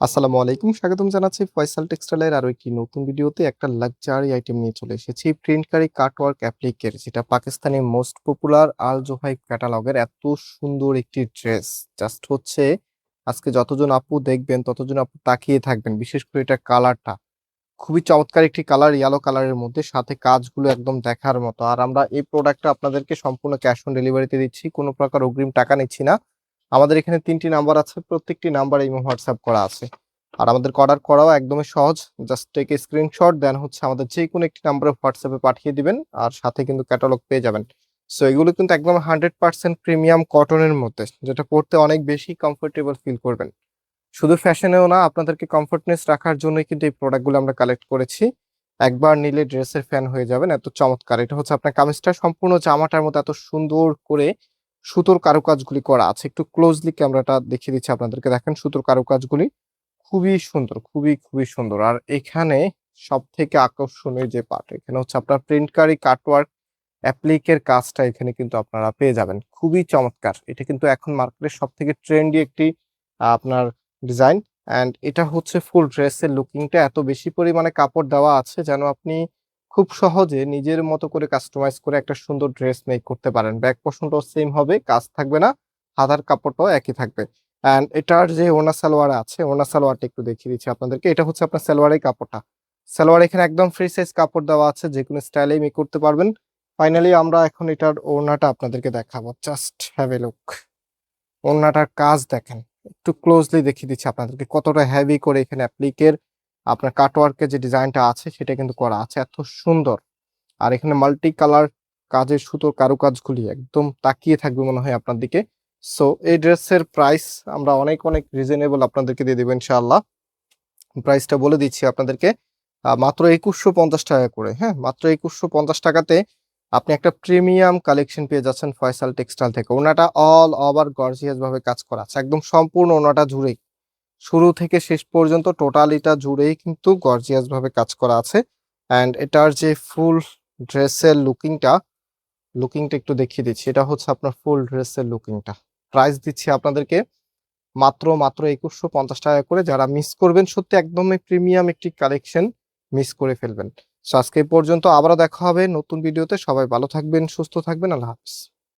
আসসালামু আলাইকুম, স্বাগতম জানাচ্ছি ফয়সাল টেক্সটাইলের আরো একটি নতুন ভিডিওতে। একটা লাক্সারি আইটেম নিয়ে চলে এসেছি, প্রিন্টকারী কাটওয়ার্ক অ্যাপ্লিকের, যেটা পাকিস্তানি মোস্ট পপুলার আল জোহাই ক্যাটালগের এত সুন্দর একটি ড্রেস। জাস্ট হচ্ছে আজকে যতজন আপু দেখবেন ততজন আপু তাকিয়ে থাকবেন, বিশেষ করে এটা কালারটা খুবই চমৎকার একটি কালার, ইয়েলো কালারের মধ্যে, সাথে কাজগুলো একদম দেখার মতো। আর আমরা এই প্রোডাক্টটা আপনাদেরকে সম্পূর্ণ ক্যাশ অন ডেলিভারিতে দিচ্ছি, কোনো প্রকার অগ্রিম টাকা নিচ্ছি না। আমাদের এখানে 3টি নাম্বার আছে, প্রত্যেকটি নাম্বার ইমো হোয়াটসঅ্যাপ করা আছে। আর আমাদের অর্ডার করাও একদমই সহজ, জাস্ট টেক এ স্ক্রিনশট দেন হচ্ছে আমাদের যে কোনো একটি নাম্বারে হোয়াটসঅ্যাপে পাঠিয়ে দিবেন, আর সাথে কিন্তু ক্যাটালগ পেয়ে যাবেন। সো এগুলো কিন্তু একদম 100% প্রিমিয়াম কটনের মধ্যে, যেটা পড়তে অনেক বেশি কমফোর্টেবল ফিল করবেন। শুধু ফ্যাশনেও না, আপনাদেরকে কমফোর্টনেস রাখার জন্যই কিন্তু এই প্রোডাক্টগুলো আমরা কালেক্ট করেছি। একবার নিলে ড্রেসের ফ্যান হয়ে যাবেন, এত চমৎকার। এটা হচ্ছে আপনার কামিজটা, সম্পূর্ণ জামাটার মতো এত সুন্দর করে সুতোর কারুকাজগুলি করা আছে। একটু ক্লোজলি ক্যামেরাটা দেখিয়ে দিচ্ছি আপনাদেরকে, দেখেন সুতোর কারুকাজগুলি খুবই সুন্দর, খুবই খুবই সুন্দর। আর এখানে সব থেকে আকর্ষণীয় যে পার্ট, এখানে হচ্ছে আপনার প্রিন্টকারী কাটওয়ার্ক অ্যাপ্লিকের কাজটা এখানে কিন্তু আপনারা পেয়ে যাবেন, খুবই চমৎকার। এটা কিন্তু এখন মার্কেটের সব থেকে ট্রেন্ডি একটি আপনার ডিজাইন। অ্যান্ড এটা হচ্ছে ফুল ড্রেসের লুকিংটা এত বেশি পরিমাণে কাপড় দেওয়া আছে যেন আপনি খুব সহজে নিজের মতো করে কাস্টমাইজ করে একটা সুন্দর ড্রেস মেক করতে পারেন। ব্যাক পোর্শনটাও সেম হবে, কাজ থাকবে না, হাতার কাপড়টাও একই থাকবে। অ্যান্ড এটার যে ওনা সালোয়ার আছে, ওনা সালোয়ারটা একটু দেখিয়ে দিচ্ছি আপনাদেরকে। এটা হচ্ছে আপনার সালোয়ারের কাপড়টা, সালোয়ার এখানে একদম ফ্রি সাইজ কাপড় দেওয়া আছে, যে কোনো স্টাইলেই মেক করতে পারবেন। ফাইনালি আমরা এখন এটার ওড়নাটা আপনাদেরকে দেখাবো, জাস্ট হ্যাভ এ লুক। ওড়নাটার কাজ দেখেন, একটু ক্লোজলি দেখিয়ে দিচ্ছি আপনাদেরকে কতটা হেভি করে এখানে অ্যাপ্লিকের আপনার কাটওয়ার্কের যে ডিজাইনটা আছে সেটা কিন্তু করা আছে, এত সুন্দর। আর এখানে মাল্টি কালার কাজের সুতোর কারুকাজগুলি একদম তাকিয়ে থাকবে মনে হয় আপনার দিকে। সো এই ড্রেসের প্রাইস আমরা অনেক অনেক রিজনেবল আপনাদেরকে দিয়ে দেবো ইনশাআল্লাহ। প্রাইসটা বলে দিচ্ছি আপনাদেরকে, মাত্র 2150 টাকা করে। হ্যাঁ, মাত্র 2150 টাকাতে আপনি একটা প্রিমিয়াম কালেকশন পেয়ে যাচ্ছেন ফয়সাল টেক্সটাইল থেকে। ওনাটা অল ওভার গর্জিয়াস ভাবে কাজ করা আছে, একদম সম্পূর্ণ ওনাটা জুড়েই, শুরু থেকে শেষ পর্যন্ত টোটালিটা জুড়েই কিন্তু গর্জিয়াস ভাবে কাজ করা আছে। অ্যান্ড এটার যে ফুল ড্রেসের লুকিংটা একটু দেখিয়ে দিচ্ছি। এটা হচ্ছে আপনার ফুল ড্রেসের লুকিংটা। প্রাইস দিচ্ছি আপনাদেরকে মাত্র মাত্র 2150 টাকা করে। যারা মিস করবেন, সত্যি একদমই প্রিমিয়াম একটি কালেকশন, মিস করে ফেলবেন। সো আজকে এই পর্যন্ত, আবারও দেখা হবে নতুন ভিডিওতে। সবাই ভালো থাকবেন, সুস্থ থাকবেন, আল্লাহ হাফিজ।